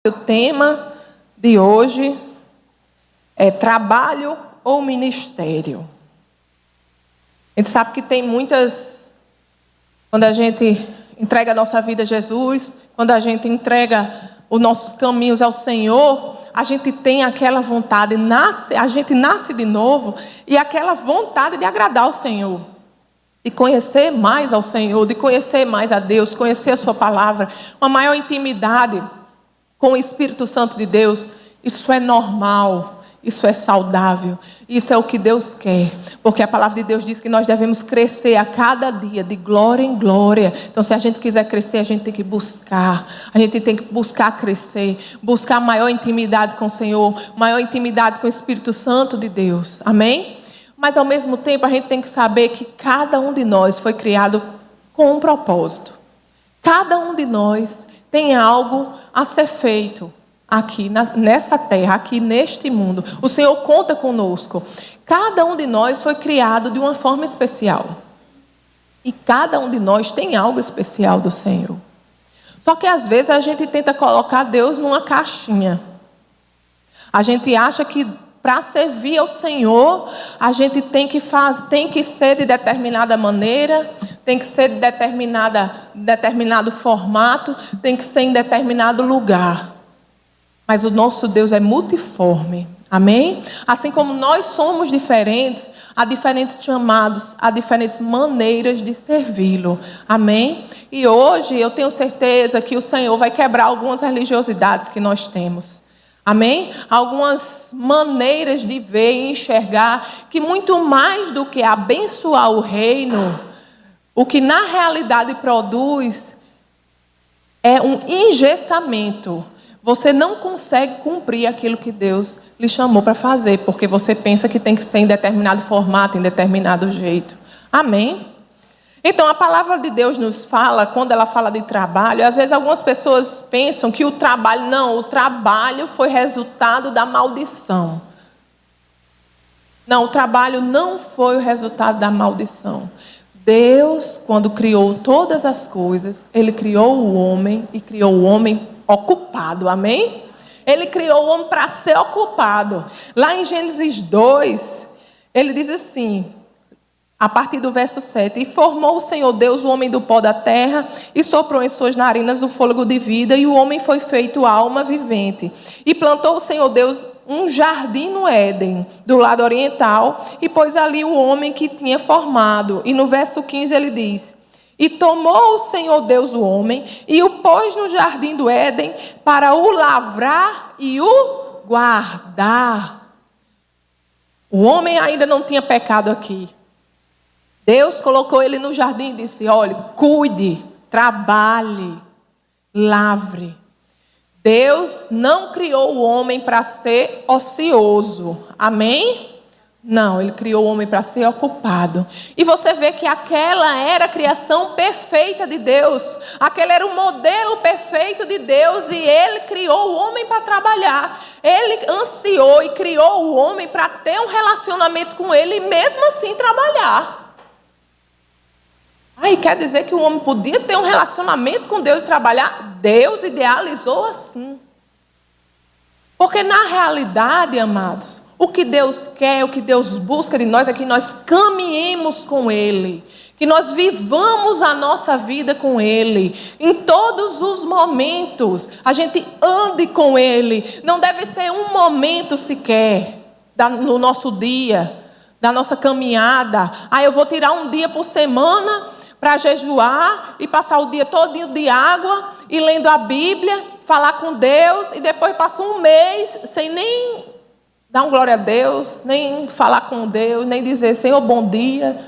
O tema de hoje é trabalho ou ministério. A gente sabe que tem muitas... Quando a gente entrega a nossa vida a Jesus, quando a gente entrega os nossos caminhos ao Senhor, a gente tem aquela vontade, a gente nasce de novo, e aquela vontade de agradar ao Senhor, de conhecer mais ao Senhor, de conhecer mais a Deus, conhecer a sua palavra, uma maior intimidade com o Espírito Santo de Deus. Isso é normal, isso é saudável, isso é o que Deus quer, porque a palavra de Deus diz que nós devemos crescer a cada dia, de glória em glória. Então, se a gente quiser crescer, a gente tem que buscar crescer, buscar maior intimidade com o Senhor, maior intimidade com o Espírito Santo de Deus, amém? Mas ao mesmo tempo a gente tem que saber que cada um de nós foi criado com um propósito. Cada um de nós tem algo a ser feito aqui nessa terra, aqui neste mundo. O Senhor conta conosco. Cada um de nós foi criado de uma forma especial. E cada um de nós tem algo especial do Senhor. Só que às vezes a gente tenta colocar Deus numa caixinha. A gente acha que para servir ao Senhor, a gente tem que ser de determinada maneira, tem que ser de determinado formato, tem que ser em determinado lugar. Mas o nosso Deus é multiforme, amém? Assim como nós somos diferentes, há diferentes chamados, há diferentes maneiras de servi-lo, amém? E hoje eu tenho certeza que o Senhor vai quebrar algumas religiosidades que nós temos. Amém? Algumas maneiras de ver e enxergar que muito mais do que abençoar o reino, o que na realidade produz é um engessamento. Você não consegue cumprir aquilo que Deus lhe chamou para fazer, porque você pensa que tem que ser em determinado formato, em determinado jeito. Amém? Então, a palavra de Deus nos fala, quando ela fala de trabalho, às vezes algumas pessoas pensam que o trabalho foi resultado da maldição. Não, o trabalho não foi o resultado da maldição. Deus, quando criou todas as coisas, Ele criou o homem e criou o homem ocupado, amém? Ele criou o homem para ser ocupado. Lá em Gênesis 2, ele diz assim... A partir do verso 7, e formou o Senhor Deus o homem do pó da terra, e soprou em suas narinas o fôlego de vida, e o homem foi feito alma vivente. E plantou o Senhor Deus um jardim no Éden, do lado oriental, e pôs ali o homem que tinha formado. E no verso 15 ele diz, e tomou o Senhor Deus o homem, e o pôs no jardim do Éden, para o lavrar e o guardar. O homem ainda não tinha pecado aqui. Deus colocou ele no jardim e disse, olha, cuide, trabalhe, lavre. Deus não criou o homem para ser ocioso, amém? Não, Ele criou o homem para ser ocupado. E você vê que aquela era a criação perfeita de Deus. Aquele era o modelo perfeito de Deus e Ele criou o homem para trabalhar. Ele ansiou e criou o homem para ter um relacionamento com Ele e mesmo assim trabalhar. Aí quer dizer que o homem podia ter um relacionamento com Deus e trabalhar? Deus idealizou assim. Porque na realidade, amados, o que Deus quer, o que Deus busca de nós é que nós caminhemos com Ele. Que nós vivamos a nossa vida com Ele. Em todos os momentos, a gente ande com Ele. Não deve ser um momento sequer no nosso dia, da nossa caminhada. Eu vou tirar um dia por semana para jejuar e passar o dia todinho de água e lendo a Bíblia, falar com Deus e depois passa um mês sem nem dar um glória a Deus, nem falar com Deus, nem dizer Senhor, bom dia.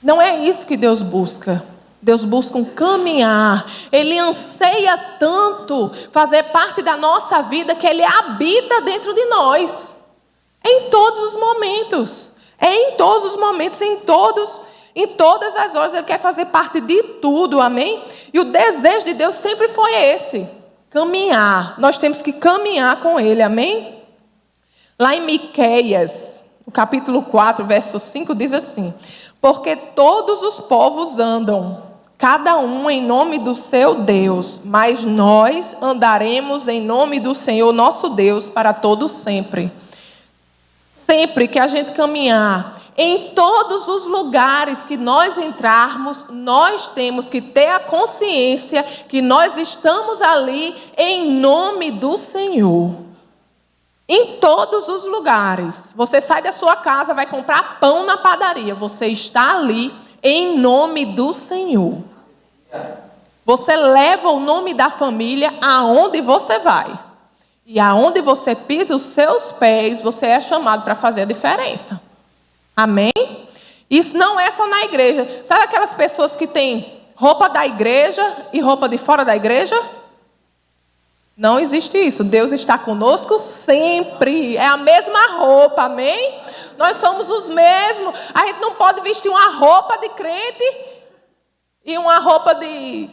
Não é isso que Deus busca. Deus busca um caminhar. Ele anseia tanto fazer parte da nossa vida que Ele habita dentro de nós. Em todos os momentos. Em todos os momentos, em todas as horas, Ele quer fazer parte de tudo, amém? E o desejo de Deus sempre foi esse, caminhar. Nós temos que caminhar com Ele, amém? Lá em Miqueias, o capítulo 4, verso 5, diz assim, porque todos os povos andam, cada um em nome do seu Deus, mas nós andaremos em nome do Senhor nosso Deus para todo sempre. Sempre que a gente caminhar, em todos os lugares que nós entrarmos, nós temos que ter a consciência que nós estamos ali em nome do Senhor. Em todos os lugares. Você sai da sua casa, vai comprar pão na padaria. Você está ali em nome do Senhor. Você leva o nome da família aonde você vai. E aonde você pisa os seus pés, você é chamado para fazer a diferença. Amém? Isso não é só na igreja. Sabe aquelas pessoas que têm roupa da igreja e roupa de fora da igreja? Não existe isso. Deus está conosco sempre. É a mesma roupa, amém? Nós somos os mesmos. A gente não pode vestir uma roupa de crente e uma roupa de...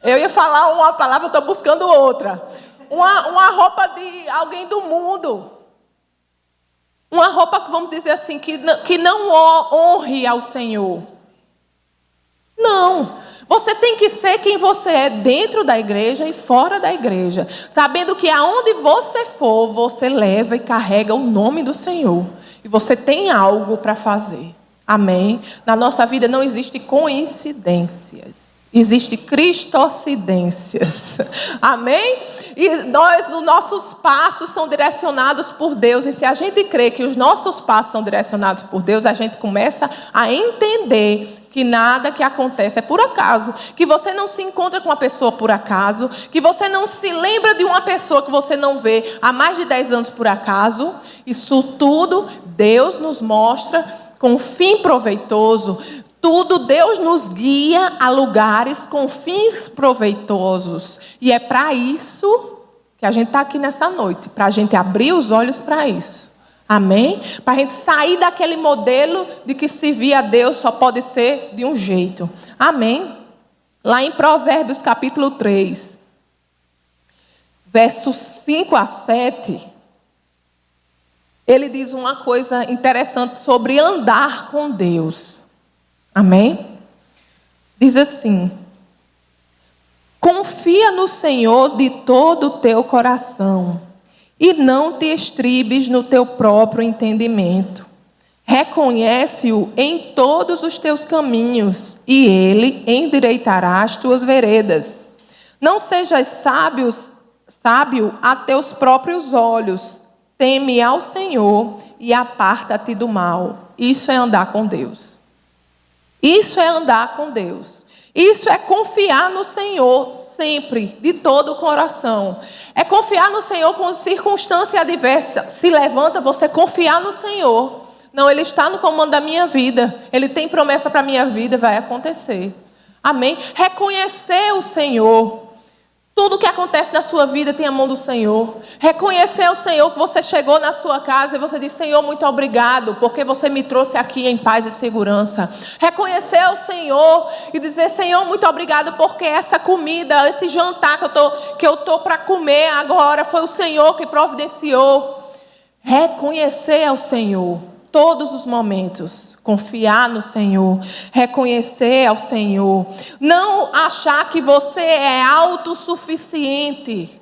Eu ia falar uma palavra, estou buscando outra. Uma roupa de alguém do mundo. Uma roupa, vamos dizer assim, que não honre ao Senhor. Não. Você tem que ser quem você é dentro da igreja e fora da igreja. Sabendo que aonde você for, você leva e carrega o nome do Senhor. E você tem algo para fazer. Amém? Na nossa vida não existe coincidências. Existem cristocidências. Amém? E os nossos passos são direcionados por Deus. E se a gente crê que os nossos passos são direcionados por Deus, a gente começa a entender que nada que acontece é por acaso. Que você não se encontra com uma pessoa por acaso. Que você não se lembra de uma pessoa que você não vê há mais de 10 anos por acaso. Isso tudo Deus nos mostra com fim proveitoso. Tudo Deus nos guia a lugares com fins proveitosos. E é para isso que a gente está aqui nessa noite. Para a gente abrir os olhos para isso. Amém? Para a gente sair daquele modelo de que servir a Deus só pode ser de um jeito. Amém? Lá em Provérbios capítulo 3, versos 5 a 7, ele diz uma coisa interessante sobre andar com Deus. Amém? Diz assim: confia no Senhor de todo o teu coração e não te estribes no teu próprio entendimento. Reconhece-o em todos os teus caminhos e ele endireitará as tuas veredas. Não sejas sábio a teus próprios olhos. Teme ao Senhor e aparta-te do mal. Isso é andar com Deus. Isso é andar com Deus. Isso é confiar no Senhor sempre, de todo o coração. É confiar no Senhor quando circunstância adversa se levanta, você confiar no Senhor. Não, Ele está no comando da minha vida. Ele tem promessa para a minha vida, vai acontecer. Amém? Reconhecer o Senhor. Tudo que acontece na sua vida tem a mão do Senhor. Reconhecer o Senhor que você chegou na sua casa e você diz: Senhor, muito obrigado, porque você me trouxe aqui em paz e segurança. Reconhecer o Senhor e dizer: Senhor, muito obrigado, porque essa comida, esse jantar que eu estou para comer agora, foi o Senhor que providenciou. Reconhecer ao Senhor todos os momentos. Confiar no Senhor, reconhecer ao Senhor, não achar que você é autossuficiente,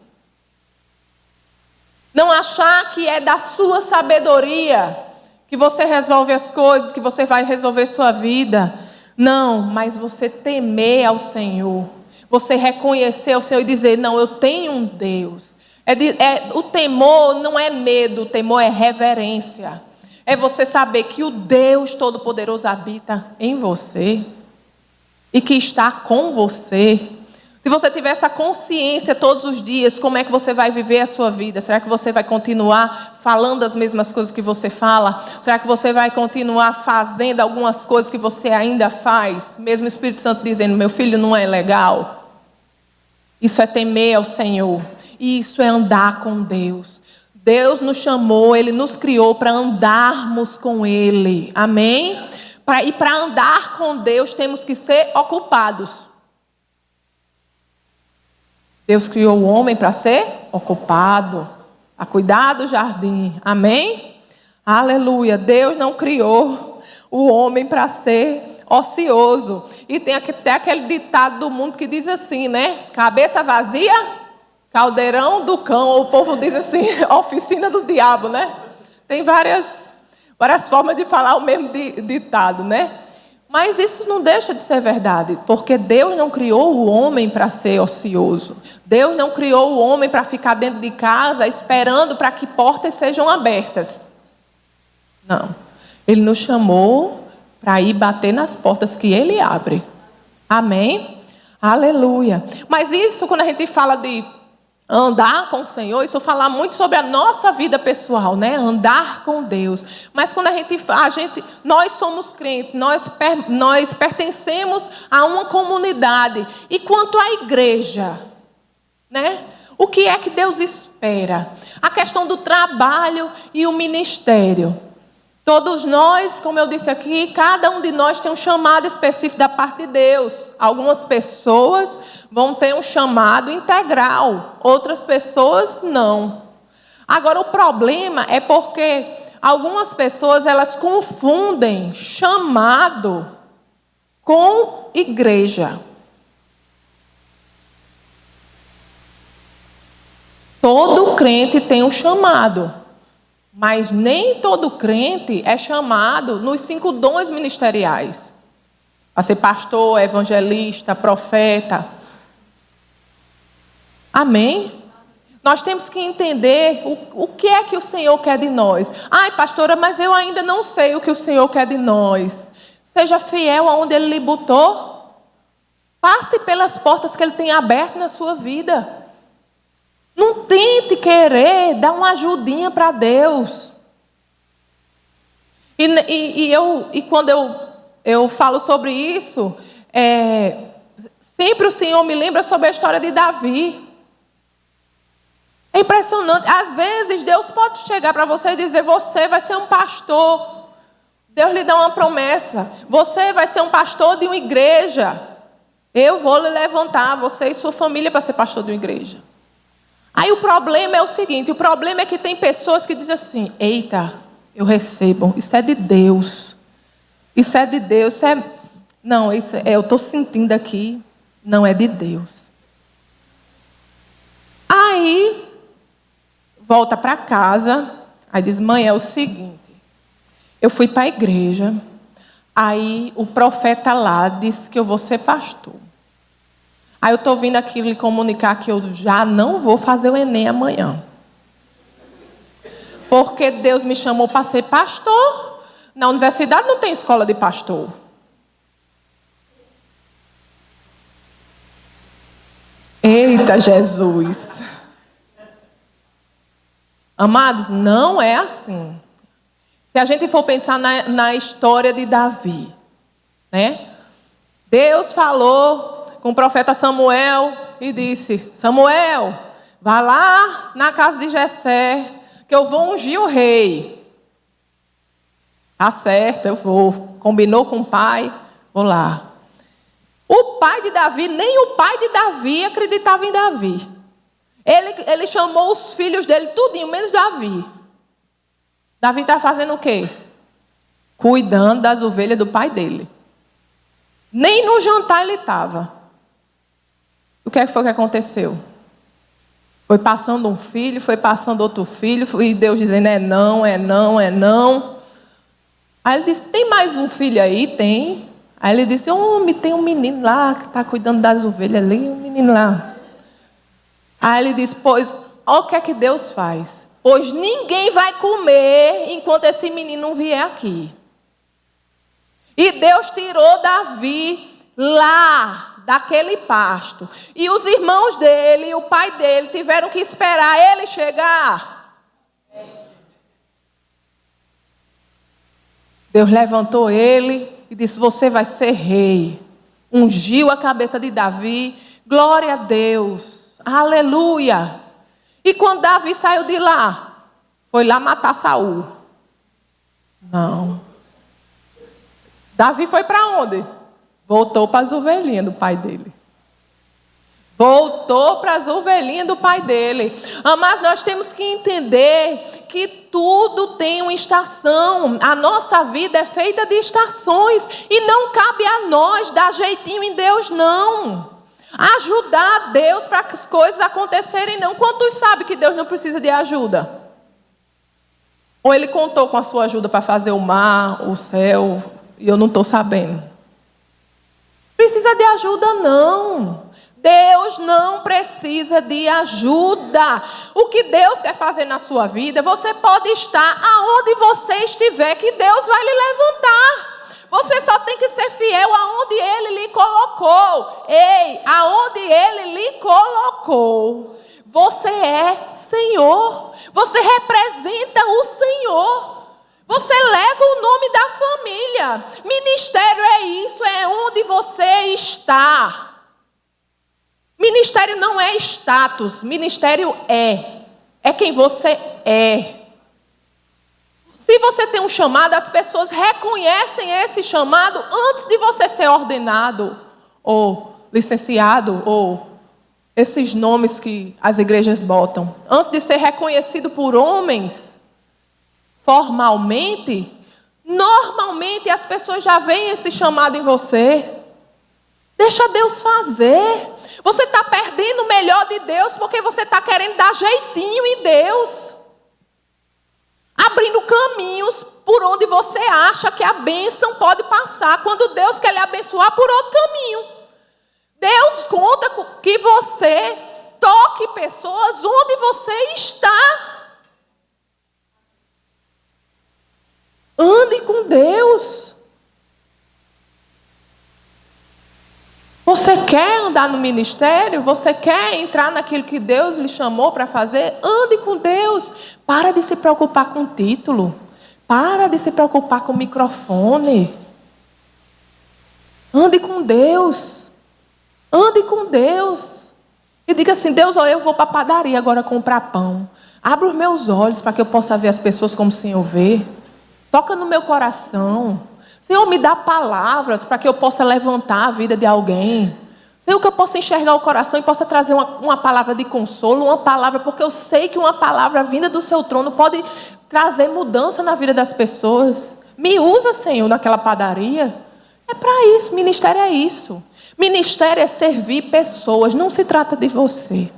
não achar que é da sua sabedoria que você resolve as coisas, que você vai resolver sua vida. Não, mas você temer ao Senhor, você reconhecer ao Senhor e dizer: não, eu tenho um Deus. O temor não é medo, o temor é reverência. É você saber que o Deus Todo-Poderoso habita em você e que está com você. Se você tiver essa consciência todos os dias, como é que você vai viver a sua vida? Será que você vai continuar falando as mesmas coisas que você fala? Será que você vai continuar fazendo algumas coisas que você ainda faz? Mesmo o Espírito Santo dizendo: meu filho, não é legal. Isso é temer ao Senhor. Isso é andar com Deus. Deus nos chamou, Ele nos criou para andarmos com Ele. Amém? E para andar com Deus temos que ser ocupados. Deus criou o homem para ser ocupado, a cuidar do jardim. Amém? Aleluia. Deus não criou o homem para ser ocioso. E tem até aquele ditado do mundo que diz assim, né? Cabeça vazia, caldeirão do cão. Ou o povo diz assim, oficina do diabo, né? Tem várias formas de falar o mesmo ditado, né? Mas isso não deixa de ser verdade, porque Deus não criou o homem para ser ocioso. Deus não criou o homem para ficar dentro de casa esperando para que portas sejam abertas. Não. Ele nos chamou para ir bater nas portas que Ele abre. Amém? Aleluia. Mas isso, quando a gente fala de andar com o Senhor, isso fala muito sobre a nossa vida pessoal, né? Andar com Deus. Mas quando nós somos crentes, nós pertencemos a uma comunidade. E quanto à igreja, né? O que é que Deus espera? A questão do trabalho e o ministério. Todos nós, como eu disse aqui, cada um de nós tem um chamado específico da parte de Deus. Algumas pessoas vão ter um chamado integral, outras pessoas não. Agora, o problema é porque algumas pessoas, elas confundem chamado com igreja. Todo crente tem um chamado. Mas nem todo crente é chamado nos 5 dons ministeriais. A ser pastor, evangelista, profeta. Amém? Nós temos que entender o que é que o Senhor quer de nós. Ai, pastora, mas eu ainda não sei o que o Senhor quer de nós. Seja fiel aonde Ele lhe botou. Passe pelas portas que Ele tem aberto na sua vida. Não tente querer dar uma ajudinha para Deus. E quando eu falo sobre isso, sempre o Senhor me lembra sobre a história de Davi. É impressionante. Às vezes Deus pode chegar para você e dizer: você vai ser um pastor. Deus lhe dá uma promessa. Você vai ser um pastor de uma igreja. Eu vou lhe levantar, você e sua família, para ser pastor de uma igreja. Aí o problema é o seguinte, o problema é que tem pessoas que dizem assim: eita, eu recebo, isso é de Deus. Isso é de Deus, não, eu estou sentindo aqui, não é de Deus. Aí, volta para casa, aí diz: mãe, é o seguinte, eu fui para a igreja, aí o profeta lá disse que eu vou ser pastor. Aí eu estou vindo aqui lhe comunicar que eu já não vou fazer o Enem amanhã. Porque Deus me chamou para ser pastor. Na universidade não tem escola de pastor. Eita, Jesus. Amados, não é assim. Se a gente for pensar na história de Davi, né? Deus falou com o profeta Samuel e disse: Samuel, vá lá na casa de Jessé, que eu vou ungir o rei. Tá certo, eu vou. Combinou com o pai, vou lá. O pai de Davi, nem o pai de Davi acreditava em Davi. Ele chamou os filhos dele tudinho, menos Davi. Davi está fazendo o quê? Cuidando das ovelhas do pai dele. Nem no jantar ele estava. O que é que foi que aconteceu? Foi passando um filho, foi passando outro filho, e Deus dizendo: é não, é não, é não. Aí ele disse: tem mais um filho aí? Tem. Aí ele disse: homem, tem um menino lá que está cuidando das ovelhas ali, um menino lá. Aí ele disse: pois, olha o que é que Deus faz. Pois ninguém vai comer enquanto esse menino não vier aqui. E Deus tirou Davi lá daquele pasto. E os irmãos dele e o pai dele tiveram que esperar ele chegar. Deus levantou ele e disse: você vai ser rei. Ungiu a cabeça de Davi. Glória a Deus. Aleluia. E quando Davi saiu de lá, foi lá matar Saul? Não. Davi foi para onde? Voltou para as ovelhinhas do pai dele. Voltou para as ovelhinhas do pai dele. Mas nós temos que entender que tudo tem uma estação. A nossa vida é feita de estações. E não cabe a nós dar jeitinho em Deus, não. Ajudar Deus para que as coisas acontecerem, não. Quantos sabem que Deus não precisa de ajuda? Ou Ele contou com a sua ajuda para fazer o mar, o céu, e eu não estou sabendo. Precisa de ajuda, não. Deus não precisa de ajuda. O que Deus quer fazer na sua vida, você pode estar aonde você estiver, que Deus vai lhe levantar. Você só tem que ser fiel aonde Ele lhe colocou. Ei, aonde Ele lhe colocou, você é Senhor. Você representa o Senhor. Você leva o nome da família. Ministério é isso, é onde você está. Ministério não é status, ministério é quem você é. Se você tem um chamado, as pessoas reconhecem esse chamado antes de você ser ordenado, ou licenciado, ou esses nomes que as igrejas botam. Antes de ser reconhecido por homens, formalmente, normalmente as pessoas já veem esse chamado em você. Deixa Deus fazer. Você está perdendo o melhor de Deus porque você está querendo dar jeitinho em Deus. Abrindo caminhos por onde você acha que a bênção pode passar, quando Deus quer lhe abençoar por outro caminho. Deus conta que você toque pessoas onde você está. Ande com Deus. Você quer andar no ministério? Você quer entrar naquilo que Deus lhe chamou para fazer? Ande com Deus. Para de se preocupar com título. Para de se preocupar com microfone. Ande com Deus. Ande com Deus. E diga assim: Deus, olha, eu vou para a padaria agora comprar pão. Abra os meus olhos para que eu possa ver as pessoas como o Senhor vê. Toca no meu coração. Senhor, me dá palavras para que eu possa levantar a vida de alguém. Senhor, que eu possa enxergar o coração e possa trazer uma palavra de consolo, uma palavra, porque eu sei que uma palavra vinda do seu trono pode trazer mudança na vida das pessoas. Me usa, Senhor, naquela padaria. É para isso, ministério é isso. Ministério é servir pessoas, não se trata de você.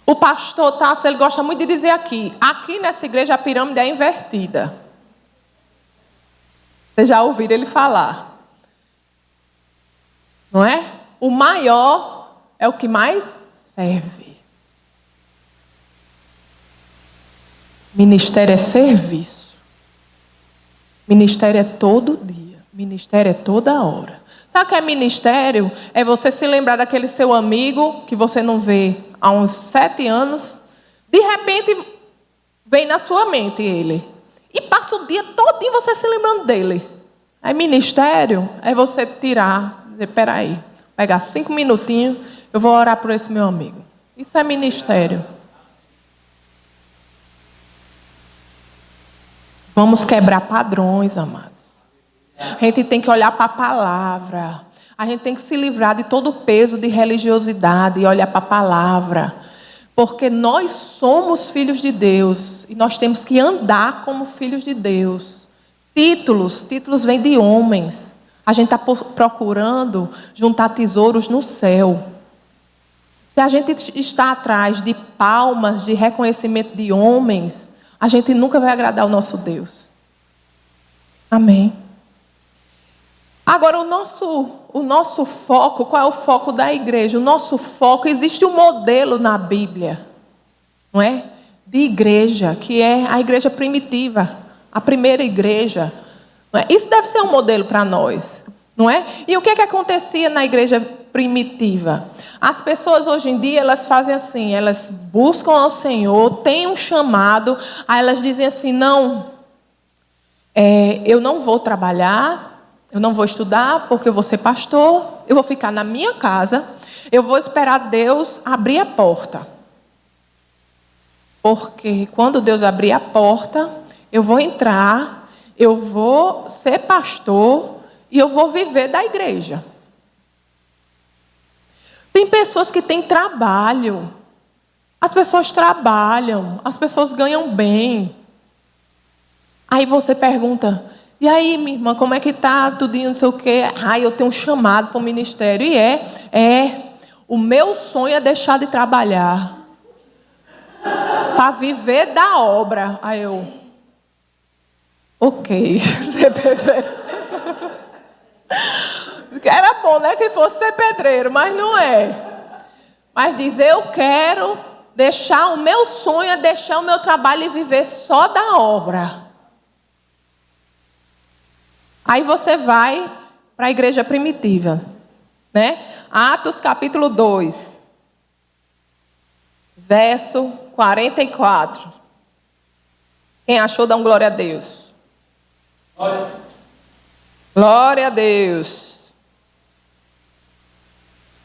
O pastor Tasso, ele gosta muito de dizer aqui nessa igreja a pirâmide é invertida. Vocês já ouviram ele falar, não é? O maior é o que mais serve. Ministério é serviço. Ministério é todo dia. Ministério é toda hora. Sabe o que é ministério? É você se lembrar daquele seu amigo que você não vê há uns 7 anos. De repente, vem na sua mente ele. E passa o dia todinho você se lembrando dele. Aí ministério é você tirar, dizer, peraí, pegar 5 minutinhos, eu vou orar por esse meu amigo. Isso é ministério. Vamos quebrar padrões, amados. A gente tem que olhar para a palavra. A gente tem que se livrar de todo o peso de religiosidade e olhar para a palavra. Porque nós somos filhos de Deus e nós temos que andar como filhos de Deus. Títulos vêm de homens. A gente está procurando juntar tesouros no céu. Se a gente está atrás de palmas, de reconhecimento de homens, a gente nunca vai agradar o nosso Deus. Amém. Agora, o nosso foco, qual é o foco da igreja? O nosso foco, existe um modelo na Bíblia, não é? De igreja, que é a igreja primitiva, a primeira igreja. Não é? Isso deve ser um modelo para nós, não é? E o que acontecia na igreja primitiva? As pessoas hoje em dia, elas fazem assim, elas buscam ao Senhor, têm um chamado, aí elas dizem assim, não, eu não vou trabalhar, eu não vou estudar porque eu vou ser pastor, eu vou ficar na minha casa, eu vou esperar Deus abrir a porta. Porque quando Deus abrir a porta, eu vou entrar, eu vou ser pastor e eu vou viver da igreja. Tem pessoas que têm trabalho. As pessoas trabalham, as pessoas ganham bem. Aí você pergunta, e aí, minha irmã, como é que tá? Tudinho, não sei o quê. Eu tenho um chamado para o ministério. E o meu sonho é deixar de trabalhar para viver da obra. Aí eu, ok, ser pedreiro. Era bom, né, que fosse ser pedreiro, mas não é. Mas dizer, eu quero deixar, o meu sonho é deixar o meu trabalho e viver só da obra. Aí você vai para a igreja primitiva, né? Atos capítulo 2, verso 44. Quem achou, dá um glória a Deus. Glória a Deus.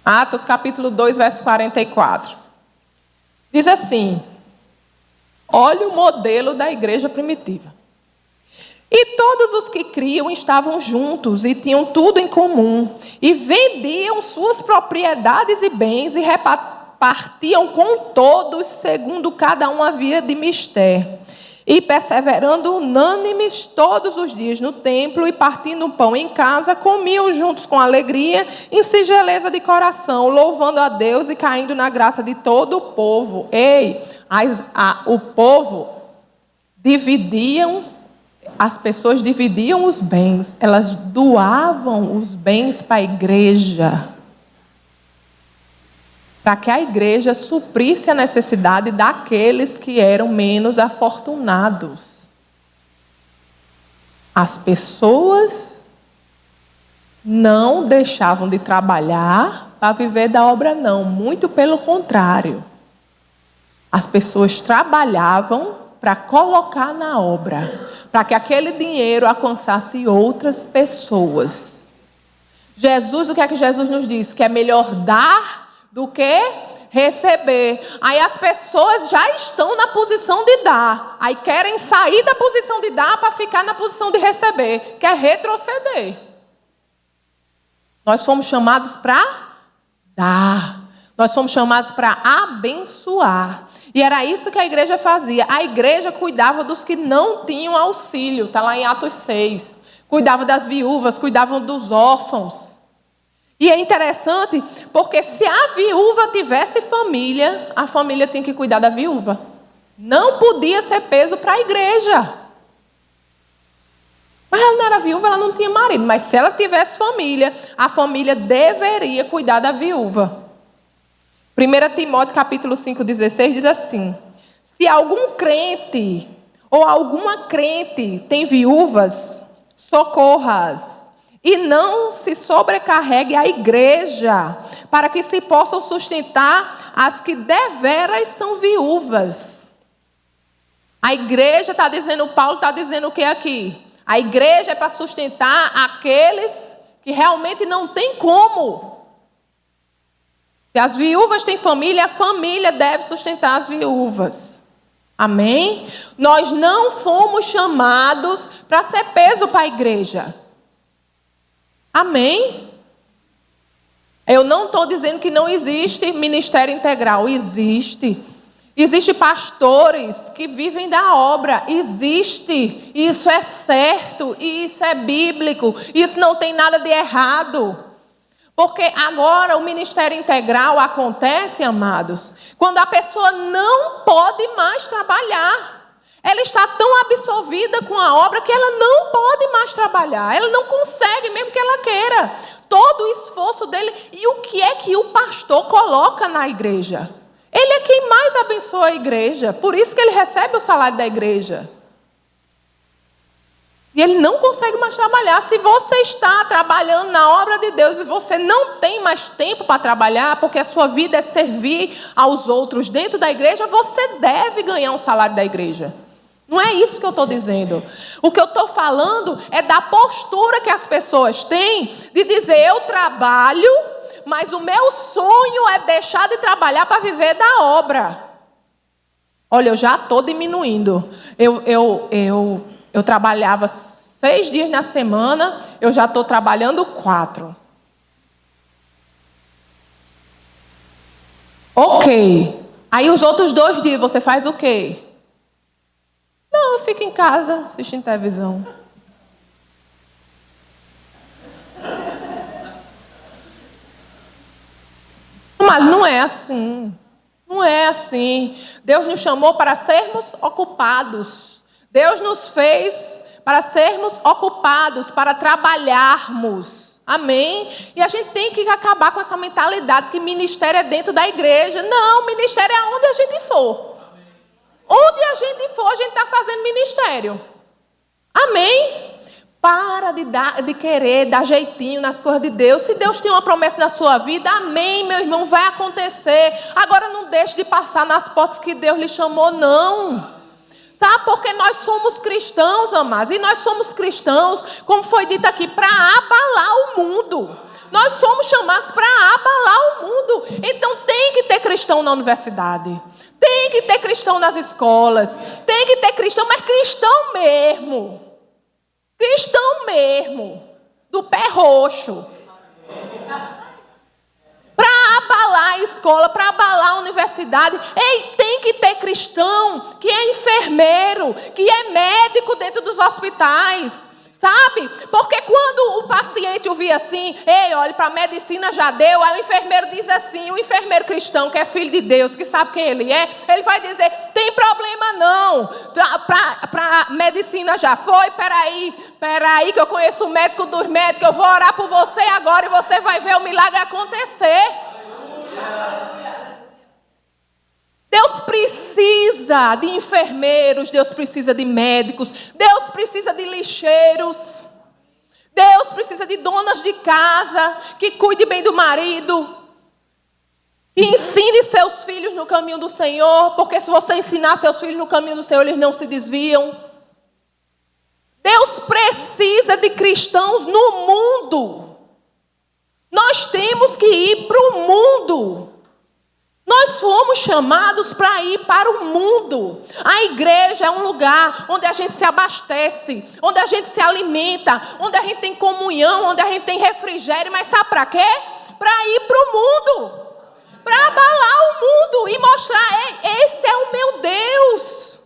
Atos capítulo 2, verso 44. Diz assim, olha o modelo da igreja primitiva. E todos os que criam estavam juntos e tinham tudo em comum. E vendiam suas propriedades e bens e repartiam com todos, segundo cada um havia de mister. E perseverando unânimes todos os dias no templo e partindo o pão em casa, comiam juntos com alegria, em singeleza de coração, louvando a Deus e caindo na graça de todo o povo. O povo as pessoas dividiam os bens, elas doavam os bens para a igreja, para que a igreja suprisse a necessidade daqueles que eram menos afortunados. As pessoas não deixavam de trabalhar para viver da obra, não. Muito pelo contrário. As pessoas trabalhavam para colocar na obra, para que aquele dinheiro alcançasse outras pessoas. Jesus, o que é que Jesus nos diz? Que é melhor dar do que receber. Aí as pessoas já estão na posição de dar. Aí querem sair da posição de dar para ficar na posição de receber. Quer retroceder. Nós somos chamados para dar. Nós somos chamados para abençoar. E era isso que a igreja fazia. A igreja cuidava dos que não tinham auxílio. Está lá em Atos 6. Cuidava das viúvas, cuidavam dos órfãos. E é interessante, porque se a viúva tivesse família, a família tinha que cuidar da viúva. Não podia ser peso para a igreja. Mas ela não era viúva, ela não tinha marido. Mas se ela tivesse família, a família deveria cuidar da viúva. 1 Timóteo capítulo 5,16 diz assim: se algum crente ou alguma crente tem viúvas, socorra-as. E não se sobrecarregue a igreja, para que se possam sustentar as que deveras são viúvas. A igreja está dizendo, Paulo está dizendo o que aqui? A igreja é para sustentar aqueles que realmente não tem como. Se as viúvas têm família, a família deve sustentar as viúvas. Amém? Nós não fomos chamados para ser peso para a igreja. Amém? Eu não estou dizendo que não existe ministério integral. Existe. Existem pastores que vivem da obra. Existe. Isso é certo. Isso é bíblico. Isso não tem nada de errado. Porque agora o ministério integral acontece, amados, quando a pessoa não pode mais trabalhar. Ela está tão absorvida com a obra que ela não pode mais trabalhar. Ela não consegue, mesmo que ela queira. Todo o esforço dele. E o que é que o pastor coloca na igreja? Ele é quem mais abençoa a igreja. Por isso que ele recebe o salário da igreja. E ele não consegue mais trabalhar. Se você está trabalhando na obra de Deus e você não tem mais tempo para trabalhar, porque a sua vida é servir aos outros dentro da igreja, você deve ganhar um salário da igreja. Não é isso que eu estou dizendo. O que eu estou falando é da postura que as pessoas têm de dizer, eu trabalho, mas o meu sonho é deixar de trabalhar para viver da obra. Olha, eu já estou diminuindo. Eu trabalhava 6 dias na semana, eu já estou trabalhando 4. Ok. Aí os outros 2 dias você faz o quê? Não, eu fico em casa assistindo televisão. Mas não é assim. Não é assim. Deus nos chamou para sermos ocupados. Deus nos fez para sermos ocupados, para trabalharmos. Amém? E a gente tem que acabar com essa mentalidade que ministério é dentro da igreja. Não, ministério é onde a gente for. Onde a gente for, a gente está fazendo ministério. Amém? Para de querer dar jeitinho nas coisas de Deus. Se Deus tem uma promessa na sua vida, amém, meu irmão, vai acontecer. Agora não deixe de passar nas portas que Deus lhe chamou, não. Sabe? Porque nós somos cristãos, amados. E nós somos cristãos, como foi dito aqui, para abalar o mundo. Nós somos chamados para abalar o mundo. Então tem que ter cristão na universidade. Tem que ter cristão nas escolas. Tem que ter cristão, mas cristão mesmo. Cristão mesmo, do pé roxo. Para abalar a escola, para abalar a universidade. Ei, tem que ter cristão que é enfermeiro, que é médico dentro dos hospitais. Sabe? Porque quando o paciente ouvir assim, ei, olha, para a medicina já deu, aí o enfermeiro diz assim, o enfermeiro cristão, que é filho de Deus, que sabe quem ele vai dizer, tem problema não, para a medicina já foi, peraí, que eu conheço o médico dos médicos, eu vou orar por você agora e você vai ver o milagre acontecer. Deus precisa de enfermeiros, Deus precisa de médicos, Deus precisa de lixeiros, Deus precisa de donas de casa, que cuide bem do marido, que ensine seus filhos no caminho do Senhor, porque se você ensinar seus filhos no caminho do Senhor, eles não se desviam. Deus precisa de cristãos no mundo. Nós temos que ir para o mundo. Nós fomos chamados para ir para o mundo. A igreja é um lugar onde a gente se abastece, onde a gente se alimenta, onde a gente tem comunhão, onde a gente tem refrigério. Mas sabe para quê? Para ir para o mundo. Para abalar o mundo e mostrar, esse é o meu Deus.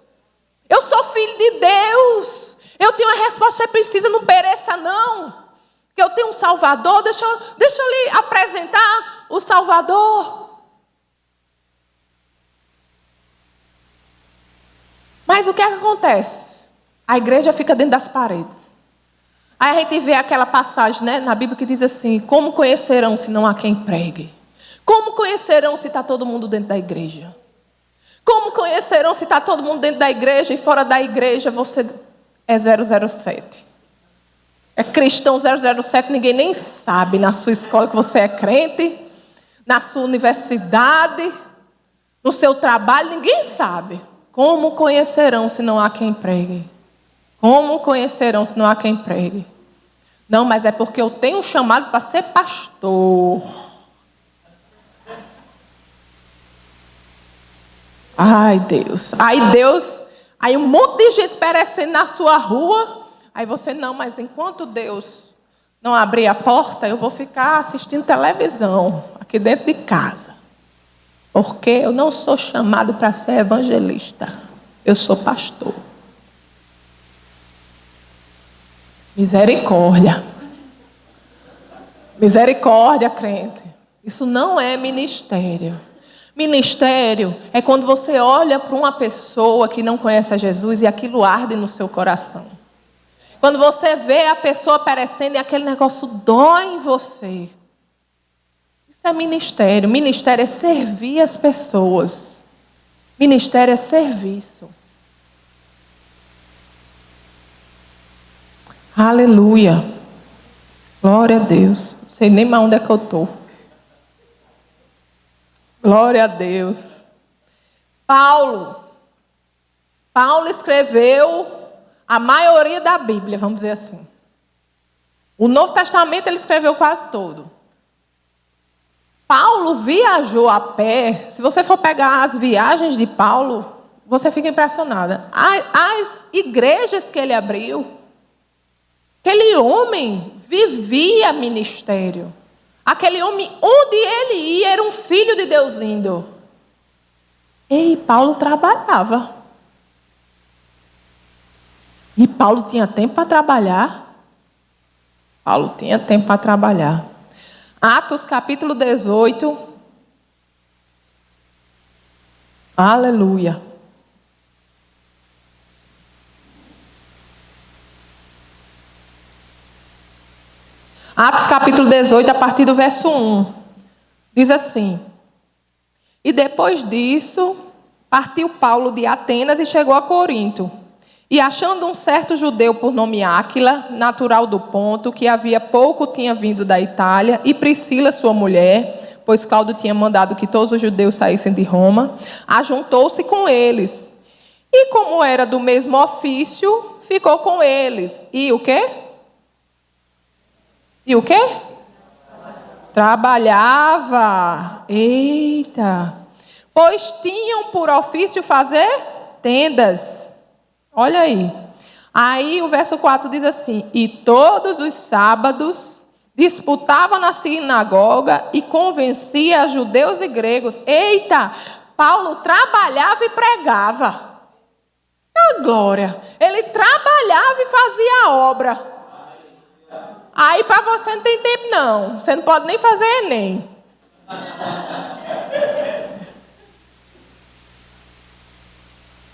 Eu sou filho de Deus. Eu tenho a resposta, você precisa, não pereça não. Que eu tenho um Salvador, deixa eu lhe apresentar o Salvador. Mas o que é que acontece? A igreja fica dentro das paredes. Aí a gente vê aquela passagem, né, na Bíblia que diz assim, como conhecerão se não há quem pregue? Como conhecerão se está todo mundo dentro da igreja? Como conhecerão se está todo mundo dentro da igreja e fora da igreja você é 007? É cristão 007, ninguém nem sabe na sua escola que você é crente, na sua universidade, no seu trabalho, ninguém sabe. Como conhecerão se não há quem pregue? Como conhecerão se não há quem pregue? Não, mas é porque eu tenho um chamado para ser pastor. Ai, Deus. Aí um monte de gente perecendo na sua rua. Aí você, não, mas enquanto Deus não abrir a porta, eu vou ficar assistindo televisão aqui dentro de casa. Porque eu não sou chamado para ser evangelista. Eu sou pastor. Misericórdia. Misericórdia, crente. Isso não é ministério. Ministério é quando você olha para uma pessoa que não conhece a Jesus e aquilo arde no seu coração. Quando você vê a pessoa perecendo e aquele negócio dói em você. Isso é ministério. Ministério é servir as pessoas. Ministério é serviço. Aleluia. Glória a Deus. Não sei nem mais onde é que eu estou. Glória a Deus. Paulo escreveu a maioria da Bíblia, vamos dizer assim. O Novo Testamento ele escreveu quase todo. Paulo viajou a pé. Se você for pegar as viagens de Paulo, você fica impressionada. As igrejas que ele abriu, aquele homem vivia ministério. Aquele homem, onde ele ia, era um filho de Deus indo. Ei, Paulo trabalhava. E Paulo tinha tempo para trabalhar? Paulo tinha tempo para trabalhar. Atos capítulo 18. Aleluia. Atos capítulo 18, a partir do verso 1. Diz assim: E depois disso, partiu Paulo de Atenas e chegou a Corinto. E achando um certo judeu por nome Áquila, natural do Ponto, que havia pouco tinha vindo da Itália, e Priscila, sua mulher, pois Cláudio tinha mandado que todos os judeus saíssem de Roma, ajuntou-se com eles. E como era do mesmo ofício, ficou com eles. E o quê? E o quê? Trabalhava. Eita. Pois tinham por ofício fazer tendas. Olha aí. Aí o verso 4 diz assim: E todos os sábados disputava na sinagoga e convencia judeus e gregos. Eita! Paulo trabalhava e pregava. A glória. Ele trabalhava e fazia a obra. Aí para você não tem tempo não. Você não pode nem fazer Enem.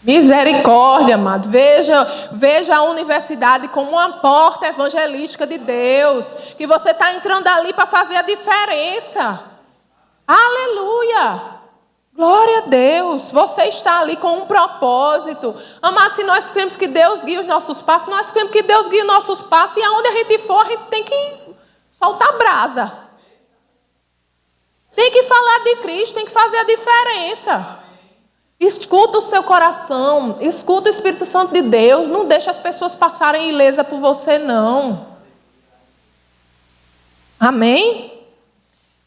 Misericórdia, amado. Veja a universidade como uma porta evangelística de Deus. Que você está entrando ali para fazer a diferença. Aleluia. Glória a Deus. Você está ali com um propósito. Amado, se nós queremos que Deus guie os nossos passos, nós queremos que Deus guie os nossos passos. E aonde a gente for, a gente tem que soltar brasa. Tem que falar de Cristo, tem que fazer a diferença. Escuta o seu coração, escuta o Espírito Santo de Deus, não deixa as pessoas passarem ilesa por você, não. Amém?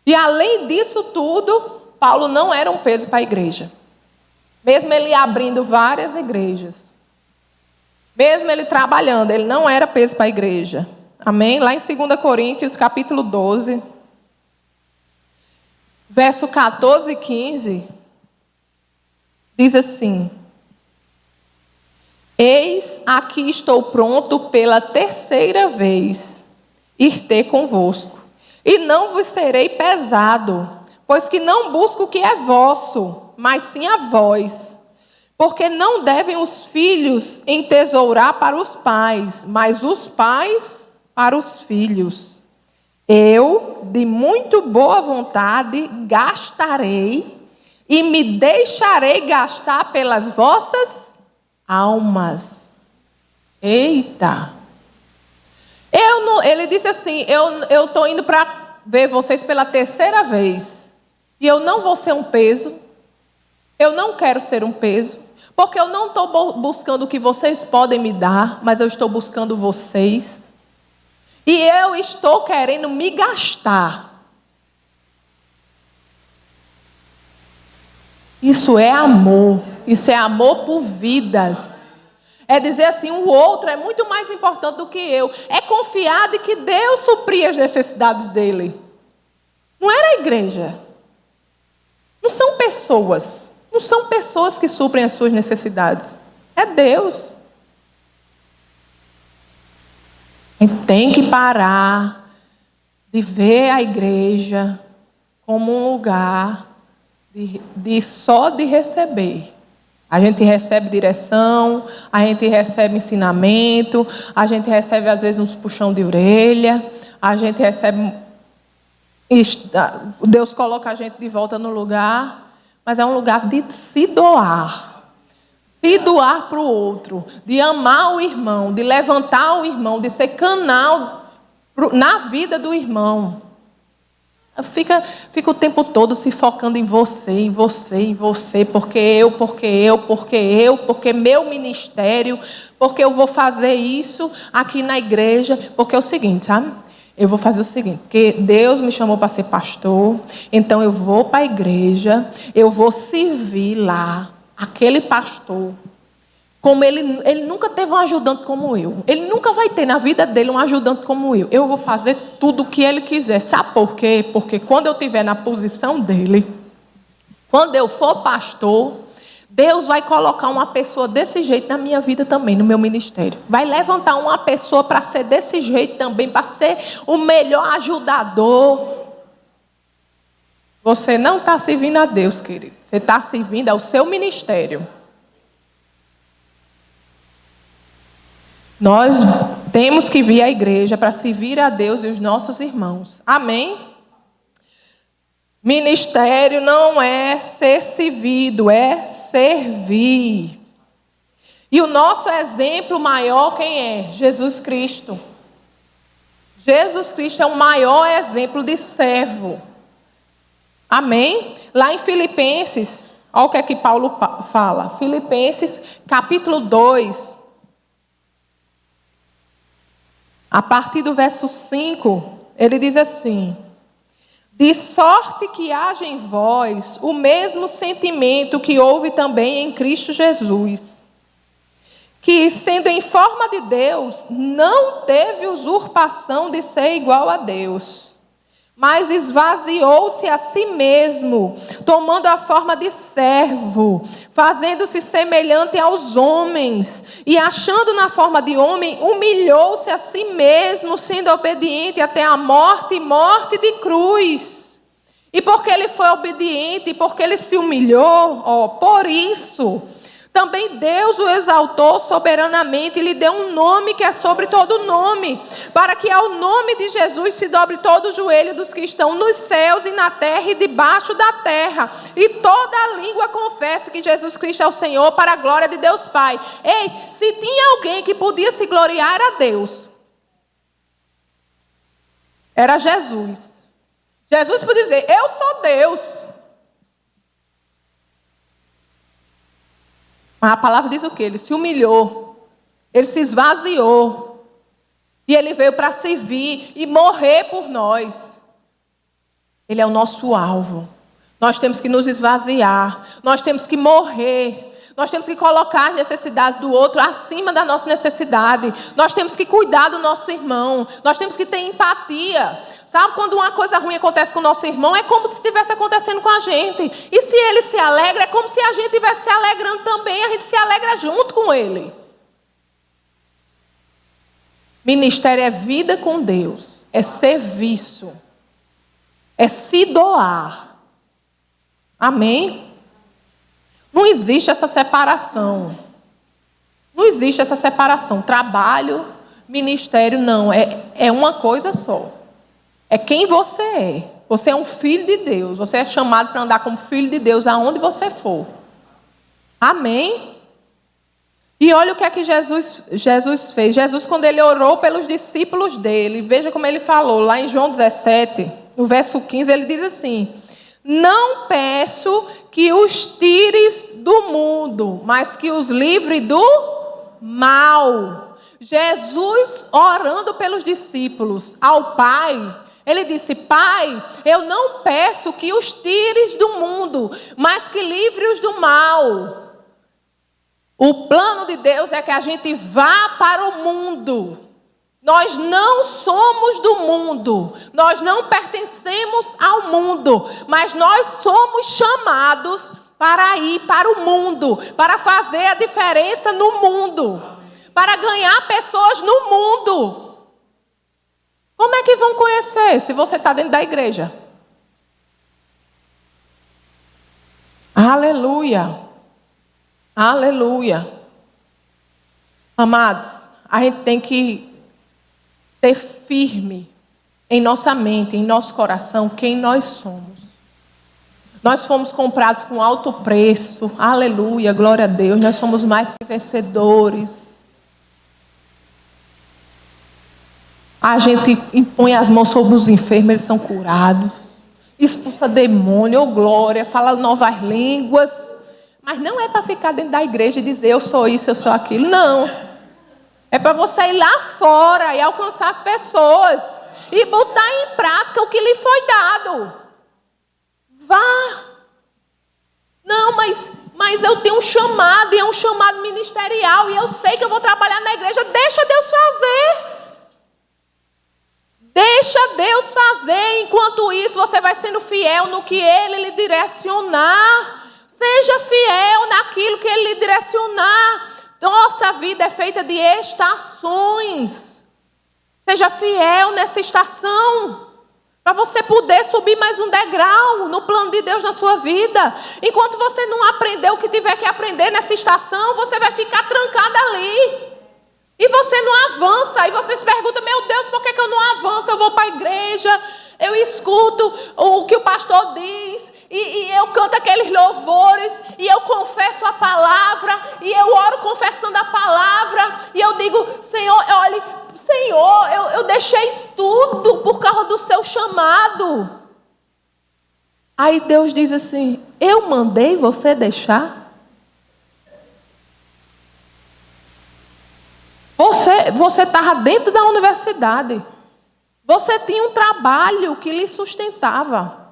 E além disso tudo, Paulo não era um peso para a igreja. Mesmo ele abrindo várias igrejas, mesmo ele trabalhando, ele não era peso para a igreja. Amém? Lá em 2 Coríntios, capítulo 12, verso 14 e 15... diz assim: Eis aqui estou pronto pela terceira vez ir ter convosco, e não vos serei pesado, pois que não busco o que é vosso, mas sim a vós. Porque não devem os filhos entesourar para os pais, mas os pais para os filhos. Eu, de muito boa vontade, gastarei e me deixarei gastar pelas vossas almas. Eita! Ele disse assim: eu estou indo para ver vocês pela terceira vez. E eu não vou ser um peso. Eu não quero ser um peso. Porque eu não estou buscando o que vocês podem me dar, mas eu estou buscando vocês. E eu estou querendo me gastar. Isso é amor. Isso é amor por vidas. É dizer assim, o outro é muito mais importante do que eu. É confiar de que Deus supria as necessidades dele. Não era a igreja. Não são pessoas. Não são pessoas que suprem as suas necessidades. É Deus. A gente tem que parar de ver a igreja como um lugar só de receber. A gente recebe direção, a gente recebe ensinamento, a gente recebe às vezes uns puxão de orelha, a gente recebe... Deus coloca a gente de volta no lugar, mas é um lugar de se doar. Se doar para o outro, de amar o irmão, de levantar o irmão, de ser canal na vida do irmão. Fica o tempo todo se focando em você, porque meu ministério, porque eu vou fazer isso aqui na igreja, porque é o seguinte, sabe? Eu vou fazer o seguinte, porque Deus me chamou para ser pastor, então eu vou para a igreja, eu vou servir lá, aquele pastor. Como ele nunca teve um ajudante como eu. Ele nunca vai ter na vida dele um ajudante como eu. Eu vou fazer tudo o que ele quiser. Sabe por quê? Porque quando eu estiver na posição dele, quando eu for pastor, Deus vai colocar uma pessoa desse jeito na minha vida também, no meu ministério. Vai levantar uma pessoa para ser desse jeito também, para ser o melhor ajudador. Você não está servindo a Deus, querido. Você está servindo ao seu ministério. Nós temos que vir à igreja para servir a Deus e os nossos irmãos. Amém? Ministério não é ser servido, é servir. E o nosso exemplo maior quem é? Jesus Cristo. Jesus Cristo é o maior exemplo de servo. Amém? Lá em Filipenses, olha o que é que Paulo fala. Filipenses, capítulo 2. A partir do verso 5, ele diz assim: de sorte que haja em vós o mesmo sentimento que houve também em Cristo Jesus, que, sendo em forma de Deus, não teve usurpação de ser igual a Deus, mas esvaziou-se a si mesmo, tomando a forma de servo, fazendo-se semelhante aos homens, e achando na forma de homem, humilhou-se a si mesmo, sendo obediente até a morte e morte de cruz. E porque ele foi obediente, e porque ele se humilhou, por isso também Deus o exaltou soberanamente e lhe deu um nome que é sobre todo nome, para que ao nome de Jesus se dobre todo o joelho dos que estão nos céus e na terra e debaixo da terra, e toda a língua confesse que Jesus Cristo é o Senhor, para a glória de Deus Pai. Ei, se tinha alguém que podia se gloriar, era Deus. Era Jesus. Jesus podia dizer: eu sou Deus. Mas a palavra diz o quê? Ele se humilhou, ele se esvaziou, e ele veio para servir e morrer por nós. Ele é o nosso alvo. Nós temos que nos esvaziar, nós temos que morrer, nós temos que colocar as necessidades do outro acima da nossa necessidade. Nós temos que cuidar do nosso irmão, nós temos que ter empatia. Sabe, quando uma coisa ruim acontece com o nosso irmão, é como se estivesse acontecendo com a gente. E se ele se alegra, é como se a gente estivesse se alegrando também, a gente se alegra junto com ele. Ministério é vida com Deus, é serviço, é se doar. Amém? Não existe essa separação. Não existe essa separação. Trabalho, ministério, não. É uma coisa só. É quem você é. Você é um filho de Deus. Você é chamado para andar como filho de Deus aonde você for. Amém? E olha o que é que Jesus fez. Jesus, quando ele orou pelos discípulos dele, veja como ele falou, lá em João 17, no verso 15, ele diz assim: não peço que os tires do mundo, mas que os livre do mal. Jesus orando pelos discípulos ao Pai, ele disse: Pai, eu não peço que os tires do mundo, mas que livre-os do mal. O plano de Deus é que a gente vá para o mundo. Nós não somos do mundo, nós não pertencemos ao mundo, mas nós somos chamados para ir para o mundo, para fazer a diferença no mundo, para ganhar pessoas no mundo. Como é que vão conhecer se você está dentro da igreja? Aleluia. Aleluia. Amados, a gente tem que ter firme em nossa mente, em nosso coração, quem nós somos. Nós fomos comprados com alto preço. Aleluia, glória a Deus. Nós somos mais que vencedores. A gente impõe as mãos sobre os enfermos, eles são curados. Expulsa demônio, glória, fala novas línguas. Mas não é para ficar dentro da igreja e dizer eu sou isso, eu sou aquilo. Não. É para você ir lá fora e alcançar as pessoas. E botar em prática o que lhe foi dado. Vá. Não, mas eu tenho um chamado, e é um chamado ministerial, e eu sei que eu vou trabalhar na igreja. Deixa Deus fazer. Deixa Deus fazer. Enquanto isso, você vai sendo fiel no que Ele lhe direcionar. Seja fiel naquilo que Ele lhe direcionar. Nossa vida é feita de estações. Seja fiel nessa estação, para você poder subir mais um degrau no plano de Deus na sua vida. Enquanto você não aprender o que tiver que aprender nessa estação, você vai ficar trancada ali. E você não avança. E você se pergunta, meu Deus, por que eu não avanço? Eu vou para a igreja, eu escuto o que o pastor diz, e eu canto aqueles louvores, e eu confesso a palavra, e eu oro confessando a palavra, e eu digo, Senhor, olhe, Senhor, eu deixei tudo por causa do seu chamado. Aí Deus diz assim, eu mandei você deixar? Você estava dentro da universidade. Você tinha um trabalho que lhe sustentava.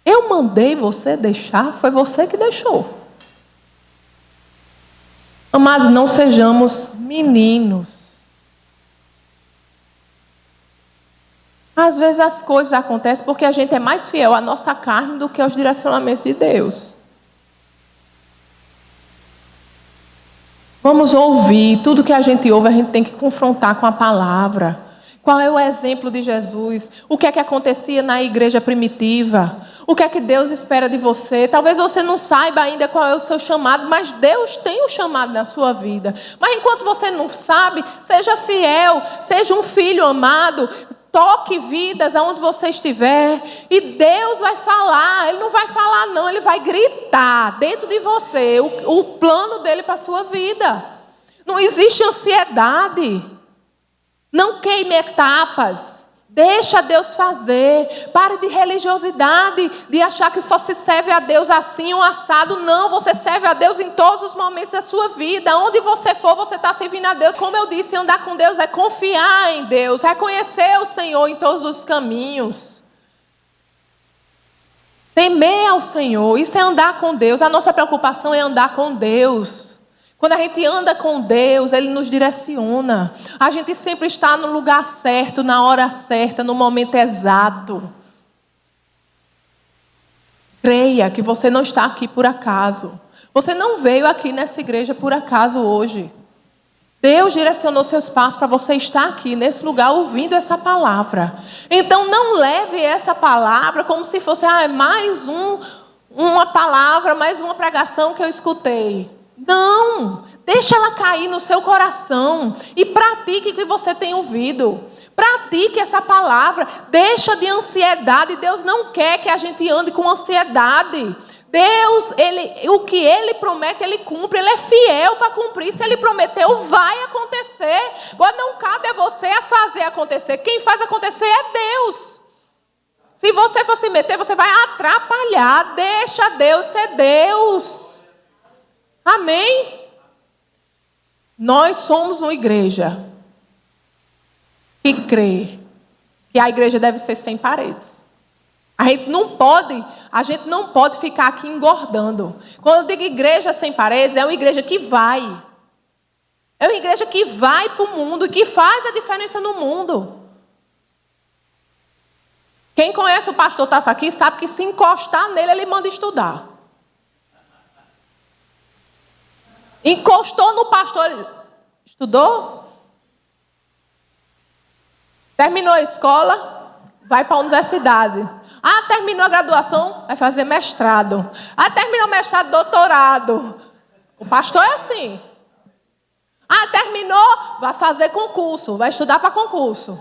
Eu mandei você deixar, foi você que deixou. Mas não sejamos meninos. Às vezes as coisas acontecem porque a gente é mais fiel à nossa carne do que aos direcionamentos de Deus. Vamos ouvir, tudo que a gente ouve a gente tem que confrontar com a palavra. Qual é o exemplo de Jesus? O que é que acontecia na igreja primitiva? O que é que Deus espera de você? Talvez você não saiba ainda qual é o seu chamado, mas Deus tem um chamado na sua vida. Mas enquanto você não sabe, seja fiel, seja um filho amado, toque vidas aonde você estiver, e Deus vai falar. Ele não vai falar não, Ele vai gritar dentro de você o plano dEle para a sua vida. Não existe ansiedade. Não queime etapas. Deixa Deus fazer. Pare de religiosidade, de achar que só se serve a Deus assim ou assado. Não, você serve a Deus em todos os momentos da sua vida. Onde você for, você está servindo a Deus. Como eu disse, andar com Deus é confiar em Deus, reconhecer o Senhor em todos os caminhos. Temer ao Senhor, isso é andar com Deus. A nossa preocupação é andar com Deus. Quando a gente anda com Deus, Ele nos direciona. A gente sempre está no lugar certo, na hora certa, no momento exato. Creia que você não está aqui por acaso. Você não veio aqui nessa igreja por acaso hoje. Deus direcionou seus passos para você estar aqui nesse lugar ouvindo essa palavra. Então não leve essa palavra como se fosse mais uma palavra, mais uma pregação que eu escutei. Não, deixa ela cair no seu coração e pratique o que você tem ouvido. Pratique essa palavra, deixa de ansiedade. Deus não quer que a gente ande com ansiedade. Deus, o que Ele promete, Ele cumpre. Ele é fiel para cumprir. Se Ele prometeu, vai acontecer. Agora não cabe a você a fazer acontecer. Quem faz acontecer é Deus. Se você for se meter, você vai atrapalhar. Deixa Deus ser Deus. Amém? Nós somos uma igreja que crê que a igreja deve ser sem paredes. A gente não pode ficar aqui engordando. Quando eu digo igreja sem paredes, é uma igreja que vai. É uma igreja que vai para o mundo e que faz a diferença no mundo. Quem conhece o pastor Tasso aqui sabe que se encostar nele, ele manda estudar. Encostou no pastor, ele estudou, terminou a escola, vai para a universidade. Terminou a graduação, vai fazer mestrado. Terminou o mestrado, doutorado. O pastor é assim. Terminou, vai fazer concurso, vai estudar para concurso.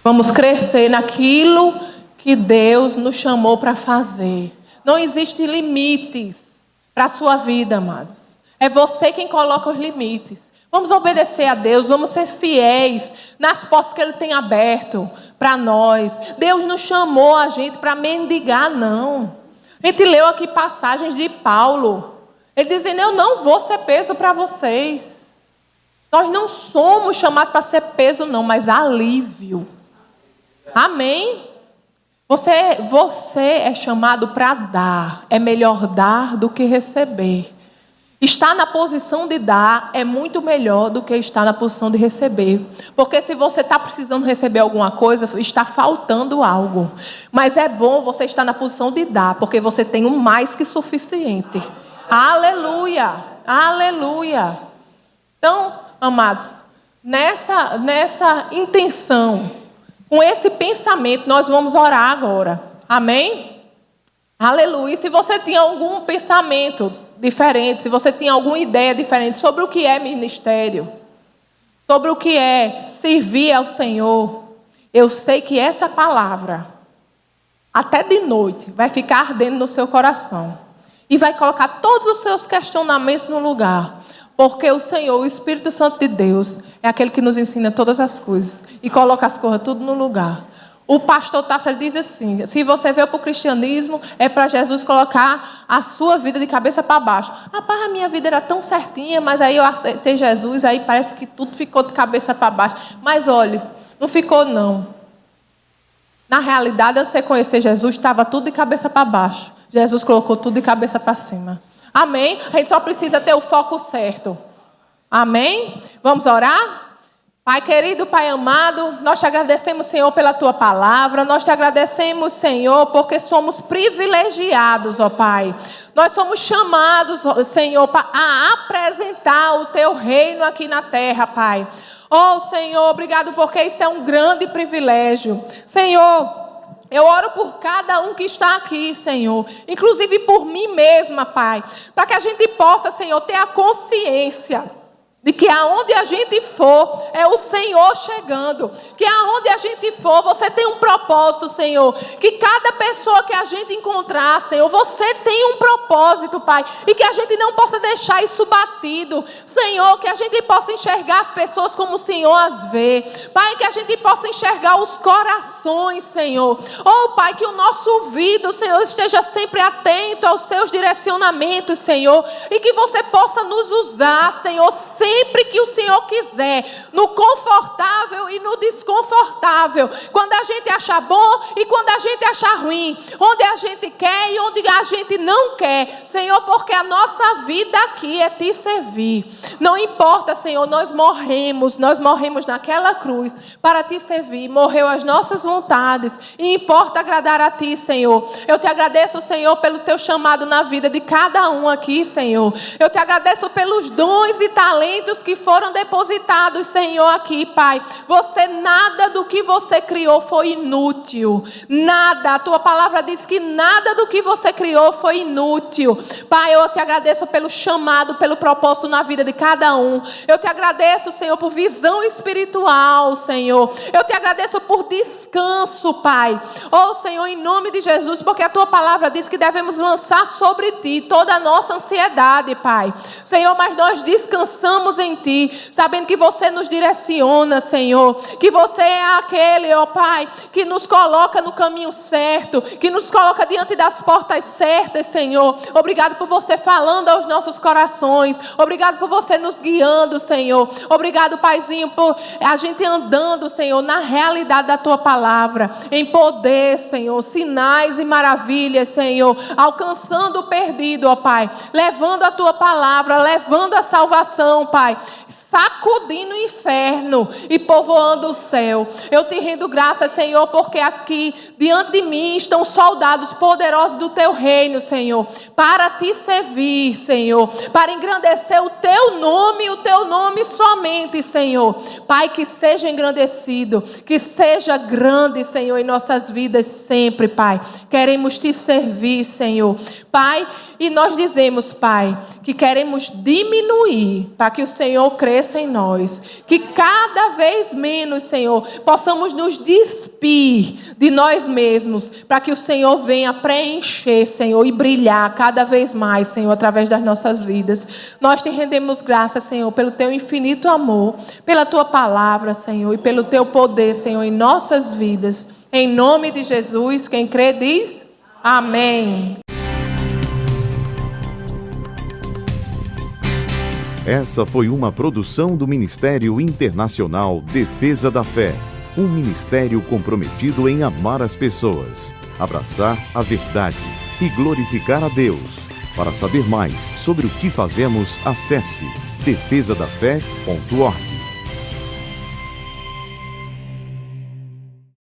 Vamos crescer naquilo que Deus nos chamou para fazer. Não existem limites para a sua vida, amados. É você quem coloca os limites. Vamos obedecer a Deus, vamos ser fiéis nas portas que Ele tem aberto para nós. Deus não chamou a gente para mendigar, não. A gente leu aqui passagens de Paulo. Ele dizendo, eu não vou ser peso para vocês. Nós não somos chamados para ser peso, não, mas alívio. Amém? Você é chamado para dar. É melhor dar do que receber. Estar na posição de dar é muito melhor do que estar na posição de receber. Porque se você está precisando receber alguma coisa, está faltando algo. Mas é bom você estar na posição de dar, porque você tem o mais que suficiente. Aleluia! Aleluia! Então, amados, nessa intenção, com esse pensamento, nós vamos orar agora. Amém? Aleluia! E se você tinha algum pensamento diferente, se você tinha alguma ideia diferente sobre o que é ministério, sobre o que é servir ao Senhor, eu sei que essa palavra, até de noite, vai ficar ardendo no seu coração e vai colocar todos os seus questionamentos no lugar, porque o Senhor, o Espírito Santo de Deus, é aquele que nos ensina todas as coisas e coloca as coisas tudo no lugar. O pastor Tássio diz assim: se você veio para o cristianismo, é para Jesus colocar a sua vida de cabeça para baixo. Rapaz, a minha vida era tão certinha, mas aí eu aceitei Jesus, aí parece que tudo ficou de cabeça para baixo. Mas olha, não ficou não. Na realidade, antes de você conhecer Jesus, estava tudo de cabeça para baixo. Jesus colocou tudo de cabeça para cima. Amém? A gente só precisa ter o foco certo. Amém? Vamos orar? Pai querido, Pai amado, nós te agradecemos, Senhor, pela Tua palavra. Nós te agradecemos, Senhor, porque somos privilegiados, ó Pai. Nós somos chamados, Senhor, a apresentar o Teu reino aqui na terra, Pai. Oh, Senhor, obrigado porque isso é um grande privilégio. Senhor, eu oro por cada um que está aqui, Senhor, inclusive por mim mesma, Pai, para que a gente possa, Senhor, ter a consciência de que aonde a gente for, é o Senhor chegando. Que aonde a gente for, você tem um propósito, Senhor. Que cada pessoa que a gente encontrar, Senhor, você tem um propósito, Pai. E que a gente não possa deixar isso batido. Senhor, que a gente possa enxergar as pessoas como o Senhor as vê. Pai, que a gente possa enxergar os corações, Senhor. Oh, Pai, que o nosso ouvido, Senhor, esteja sempre atento aos seus direcionamentos, Senhor. E que você possa nos usar, Senhor, sempre que o Senhor quiser, no confortável e no desconfortável, quando a gente achar bom e quando a gente achar ruim, onde a gente quer e onde a gente não quer, Senhor, porque a nossa vida aqui é te servir. Não importa, Senhor, nós morremos naquela cruz para te servir, morreu as nossas vontades e importa agradar a ti, Senhor. Eu te agradeço, Senhor, pelo teu chamado na vida de cada um aqui, Senhor. Eu te agradeço pelos dons e talentos que foram depositados, Senhor, aqui, Pai. Nada do que você criou foi inútil. Nada. A tua palavra diz que nada do que você criou foi inútil. Pai, eu te agradeço pelo chamado, pelo propósito na vida de cada um. Eu te agradeço, Senhor, por visão espiritual, Senhor. Eu te agradeço por descanso, Pai. Oh, Senhor, em nome de Jesus, porque a tua palavra diz que devemos lançar sobre ti toda a nossa ansiedade, Pai. Senhor, mas nós descansamos em ti, sabendo que você nos direciona, Senhor, que você é aquele, ó Pai, que nos coloca no caminho certo, que nos coloca diante das portas certas, Senhor. Obrigado por você falando aos nossos corações, obrigado por você nos guiando, Senhor. Obrigado, Paizinho, por a gente andando, Senhor, na realidade da tua palavra, em poder, Senhor, sinais e maravilhas, Senhor, alcançando o perdido, ó Pai, levando a tua palavra, levando a salvação, Pai, sacudindo o inferno e povoando o céu. Eu te rendo graças, Senhor, porque aqui diante de mim estão soldados poderosos do teu reino, Senhor, para te servir, Senhor, para engrandecer o teu nome somente, Senhor. Pai, que seja engrandecido, que seja grande, Senhor, em nossas vidas sempre, Pai. Queremos te servir, Senhor, Pai. E nós dizemos, Pai, que queremos diminuir para que o Senhor cresça em nós. Que cada vez menos, Senhor, possamos nos despir de nós mesmos, para que o Senhor venha preencher, Senhor, e brilhar cada vez mais, Senhor, através das nossas vidas. Nós te rendemos graças, Senhor, pelo teu infinito amor, pela tua palavra, Senhor, e pelo teu poder, Senhor, em nossas vidas. Em nome de Jesus, quem crê diz amém. Essa foi uma produção do Ministério Internacional Defesa da Fé, um ministério comprometido em amar as pessoas, abraçar a verdade e glorificar a Deus. Para saber mais sobre o que fazemos, acesse defesadafé.org.